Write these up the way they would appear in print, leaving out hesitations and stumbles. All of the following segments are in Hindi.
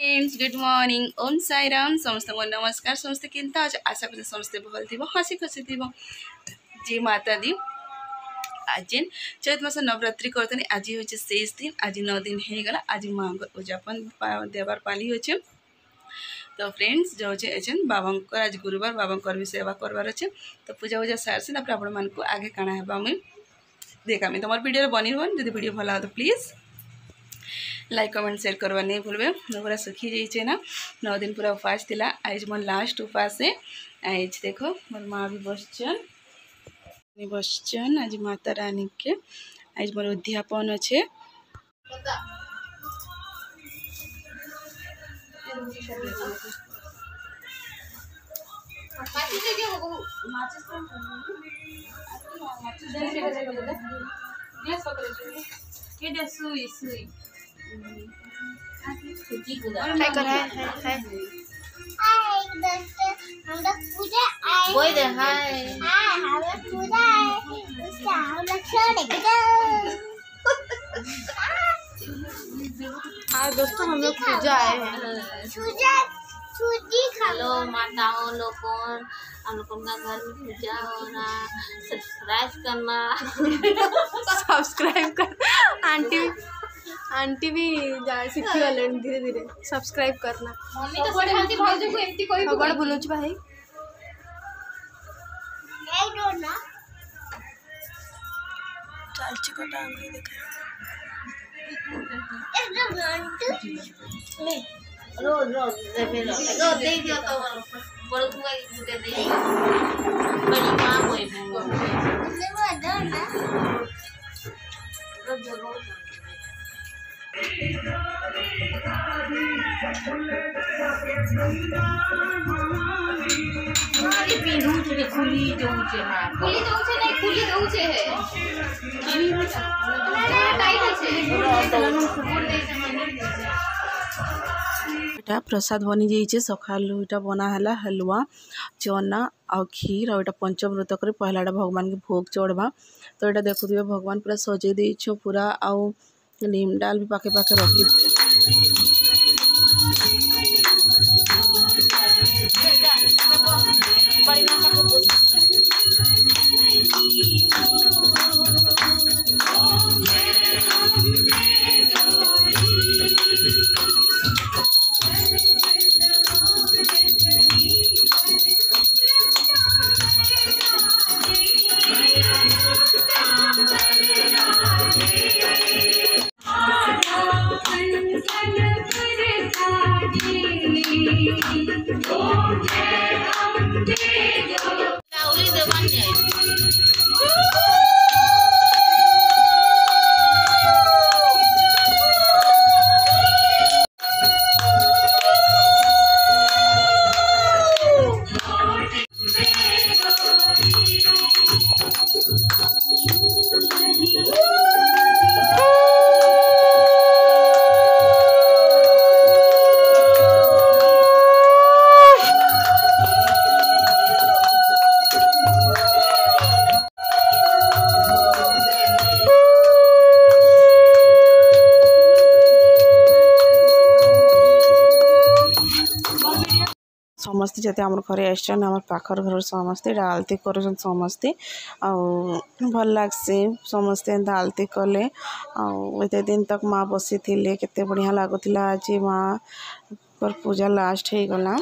फ्रेंड्स गुड मॉर्निंग ओम साई राम समस्त को नमस्कार समस्त किंता आज आशा कर समस्ते भल थी हसी खुशी थी जी माता दी आज जेन चैत मास नवरात्रि करते आज हूँ शेष दिन आज 9 दिन हो गला आज माँ उद्यापन देवार पाली हो। तो फ्रेंड्स जाऊे एजेन बाबा आज गुरुवार बाबा भी सेवा करवार अच्छे तो पूजा वूजा सारसी आपण मान आगे काଣା है मुझे देखामी तुम वीडियो बनी जो वीडियो भल तो प्लीज लाइक कमेंट शेयर करवा नहीं भूलबे। पूरा सुखी जाइए ना 9 दिन पूरा उपास थिला आज मोर लास्ट उपास है। आज देखो मोर माँ भी बसचन आज माता रानी के आज मोर उद्यापन अच्छे। हाय कर हाय हम लोग पूजा आए बोल दे हाय हम लोग पूजा आए उसका हम लोग छोड़ेंगे हाँ दोस्तों हम लोग पूजा आए हैं पूजा छुट्टी खा लो माताओं लोगों हम लोगों का घर में पूजा हो रहा सब्सक्राइब करना सब्सक्राइब कर आंटी भी सीखी गले धीरे धीरे सब्सक्राइब करना मम्मी तो पढ़ाती भाई को एंती कोई खबर बोलुच भाई नहीं डरना चालची को टांगली देखा ले रोज दे दियो तो बड़ को दे दे बड़ी मां कोई ले वो डरना रोज मारी पीरू छे खुली दउचे हां खुली दउचे नहीं खुली दउचे है ना टाइट है प्रसाद बनी जाइए सका इटा बनाला हलवा चना आ खीर आ पंचामृत कर पहला भगवान के भोग चढ़वा। तो यहाँ देखुए भगवान पूरा सजे देछु पूरा आउ नीम डाल भी पाखे पाखे रखी समस्ते जते आम घरे आम पाखर घर समस्ते आलती कर समस्ते भल लगसे समस्ते आलती कले आते दिन तक माँ बसी थे केते बढ़िया लगुला आज माँ पर पूजा लास्ट हो गला।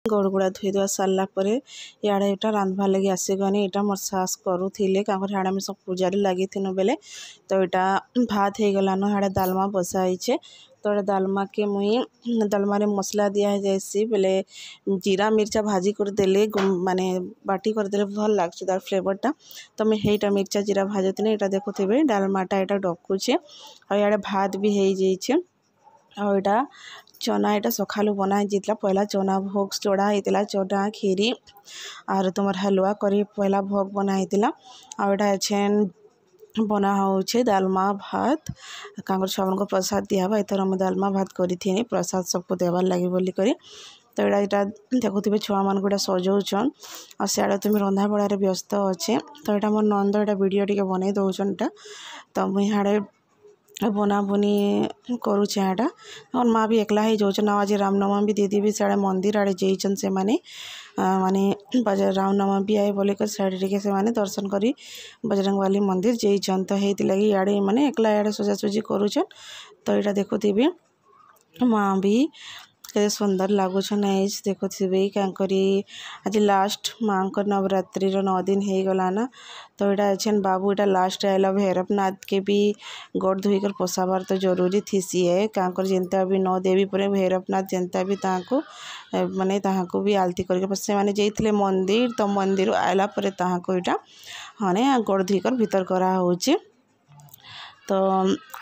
गोड़ गुड़ा धोई दुआ सारा पर इे एटा रांधबार लगे आसीगनी यहाँ मोर सास करुले क्या हाँ सब पूजारे लगी बेले तो यहाँ भात हो गलान हाँ डालमा बसाइछे तो डालमा के मुई डालमा रे मसला दिया जासी बेले जीरा मिर्चा भाजी कर देले माने बाटी कर देले भल लागছে तार फ्लेवरटा तो मैं हेटा मिर्चा जीरा भाजती यहाँ देखुवे डालमाटा यहाँ डकुचे और इे भात भी हो जाइए और यहाँ चना यहाँ सकालू बनाई जाता पहला चना भोग चढ़ा होता चना खीरी और तुम हलवा कर पहला भोग बनाई और यहाँ बना होचे डालमा भात कांगर छुआ को प्रसाद दिहबा एथर मैं डालमा भात करी प्रसाद सबको देवार लगे बोली करी तो यहाँ देखुवे छुआ मान गोटा सजाउन और सियाड़े तुम रंधा बड़ा व्यस्त अच्छे तो यहाँ मोर नंद यहाँ वीडियो टे बनई दौन तो मुई हाँ बना बुनी करुचे यहाँ और माँ भी एकला ही जाऊन आज रामनवमी दीदी भी साढ़े मंदिर आड़े जाइछन से माने रामनवमी भी आए बोले कर साढ़े से माने दर्शन करी बजरंगबली मंदिर जाइछन तो ये लगी इे माने एकला इे सजासुजी करुचन तो यहाँ देखुवी माँ भी के सुंदर लगुन देखुवे क्या आज लास्ट माँ को नवरात्रि 9 दिन हो गलाना तो यहाँ अच्छे बाबू यहाँ लास्ट आएला भैरवनाथ के भी गोड़ धोईकर पोसाबार तो जरूरी थीसी है क्या जेनता भी 9 देवी पर भैरवनाथ जेनता भी माने ताको भी आलती करके से माने जाइए मंदिर तो मंदिर आएला पर ताको यहाँ हाँ गोड़ धोईकर भीतर करा होचे तो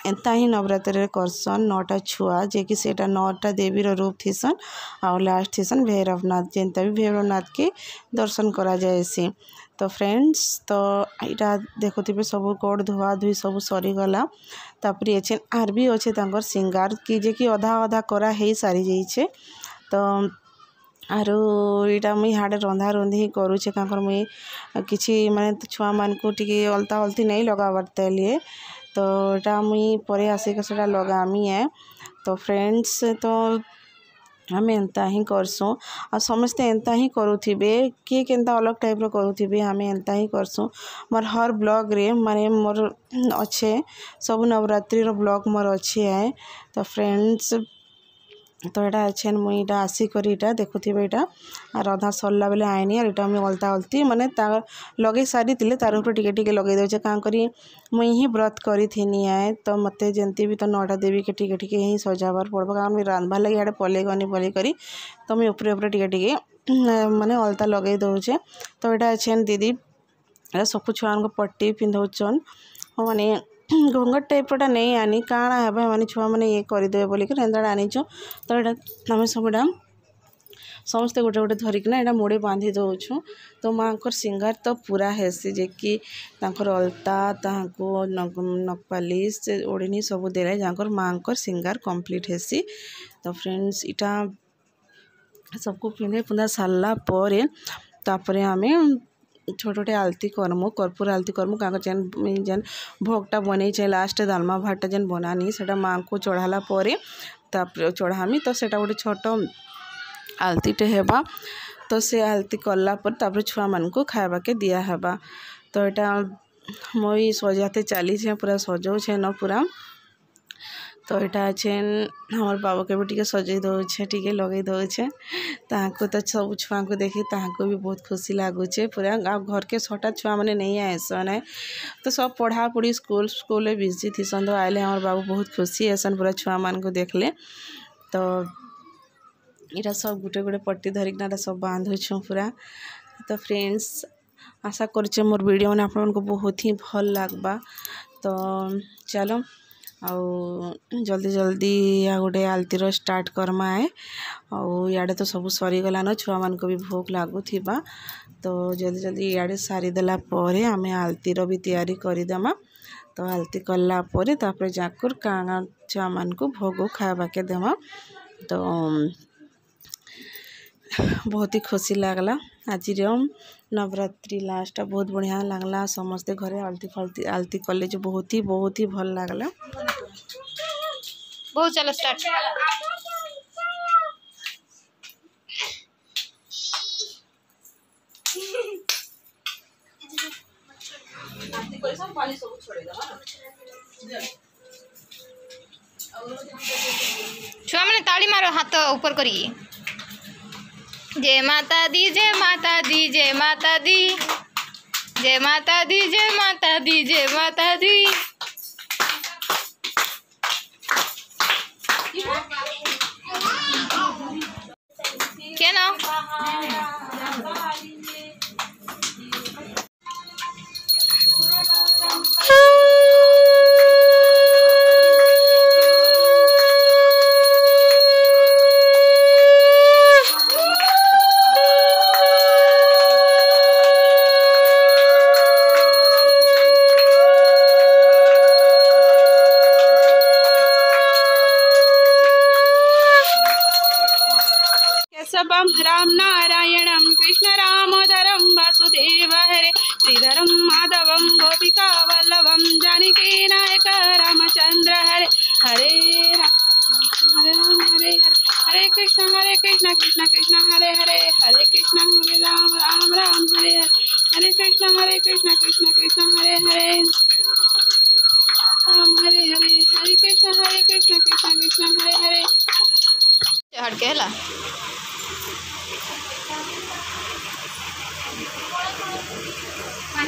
एंता ही नवरात्रि करसन 9टा छुआ जे कि सेटा 9टा देवी रूप थीसन और लास्ट थीसन भैरवनाथ जेनता भी भैरवनाथ के दर्शन करा जाएसी तो फ्रेंड्स तो यहाँ देखुवे सब गोड़ धुआ धुई सब सरीगला तापर अच्छे आर भी अच्छे सिंगार कि जे कि अधा अधा करा हो सारी जाइए तो आरो यहाँ मुई हाँ रंधा रुंधी करुचे क्या मुई किसी माने छुआ मान को टी अलता अलती नहीं लगाबार लिए तो यहाँ मुई परे आसिक से लगामी है तो फ्रेंड्स तो आम एंता ही करसुँ आ समस्ते एंता ही करुथिबे किए केंता अलग टाइप रो करुथिबे आम एंता ही करसुँ मोर हर ब्लॉग रे माने मोर अच्छे सब नवरात्रि रो ब्लॉग मोर अच्छे है तो फ्रेंड्स तो यहाँ अच्छे मुई आसिक देखुवे यहाँ रधा सरला बेले आईनी और यहाँ मुझे अलता अलती माने लगे सारी तार ऊपर टिके टिके लगे दे क्या करी मुई ही व्रत करी थी आए तो मत जमती भी तो 9टा देवी के टिके टिके ही सजाबार पड़ो कारण मुझे रांधबार लगे यहाँ पले गनी बोली करी तो मुझे ऊपर ऊपर टिके टिके माने अलता लगे दौचे तो यहाँ अच्छे दीदी सब छुआ को पट्टी पिंधौन माने घोंघट टाइपटा नहीं आनी काଣା है मैंने छुआ मैंने ये करदे बोलिक एंदा आनीच तो यहाँ आम सबटा समस्ते गोटे गोटे धरिकना यहाँ मोड़े बांधि दौचु तो माँ को सिंगार तो पूरा हेसी जे कि अलता नखपालिश ओढ़नी सब देले जहाँ माँ को सिंगार कंप्लीट हेसी तो फ्रेंड्स इटा सबको पिंधे पुंधा सारा पर तापर आम छोटे छोटे आलती करमु कर्पूर आलती करमु क्या जेन जेन भोगटा बन लास्ट डालमा भातटा जेन बनानी से माँ को चढ़ाला चढ़ामी तो सेटा गोटे छोट आलतीटे हेबा तो से आलती कला पर छुआ मान को खावा के दिया हेबा तो यहाँ मुई सजाते चली पूरा सजाऊे न पूरा तो यहाँ अच्छे हमार बाबा के भी टी सजे दौचे टी लगे दौचे ताको तो सब छुआ को देखी ताको भी बहुत खुशी लगुचे पूरा घर के 6टा छुआ मैंने नहीं आएसन है तो सब पढ़ा पढ़ी स्कूल बिजी थीसन तो आए हमार बाबू बहुत खुशी आसन पूरा छुआ मान को देखले तो यहाँ सब गोटे गोटे पट्टी धरिकना सब बांधुछूँ पूरा तो फ्रेंड्स आशा कर मोर वीडियो मैंने आप बहुत ही भल लगवा तो चलो आउ जल्दी जल्दी या गोटे आलतीर स्टार्ट करमा है और इे तो सब सरीगलान छुआ मान को भी भोग लगुवा तो जल्दी जल्दी इे सारीदेला आम आलतीर भी तैयारी करदेमा तो आलती कलापर तापर जाकुर काँ छुआ मान को भोग खावा के देमा तो बहुत ही खुशी लगला आज नवरात्रि लास्ट बहुत बढ़िया लगला समस्ते घरे आलती कले जो बहुत ही भल लगला बहुत चलो स्टार्ट छुआ मैंने ताली मारो हाथ ऊपर करिए जय माता दी जय माता दी जय माता दी जय माता दी जय माता दी जय माता दी। क्या ना सबम राम नारायणं कृष्ण रामोदरं वासुदेव हरे श्रीधरं माधवं गोपिका वल्लभं जानकी नायक रामचंद्र हरे हरे राम हरे राम हरे हरे हरे कृष्ण कृष्ण कृष्ण हरे हरे हरे कृष्ण हरे राम राम राम हरे हरे हरे कृष्ण कृष्ण कृष्ण हरे हरे राम हरे हरे हरे कृष्ण कृष्ण कृष्ण हरे हरे। हट के ला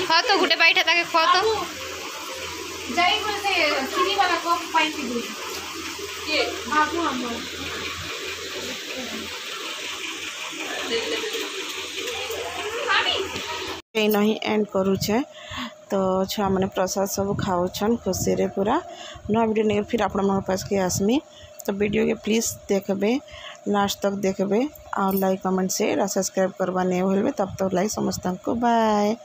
खा तो गुटे बैठा ताके खा तो जाई को से चीनी वाला कप पाई थी दूध ये बाबू हम नहीं एंड करूचे तो छुआ मैंने प्रसाद सब खाऊन खुशी रे पूरा नया वीडियो नहीं फिर आपण पास के आसमी तो वीडियो के प्लीज़ देखबे लास्ट तक देखबे और लाइक कमेंट शेयर और सब्सक्राइब करवा नहीं भूलबे तब तो लाइक समस्त को बाय।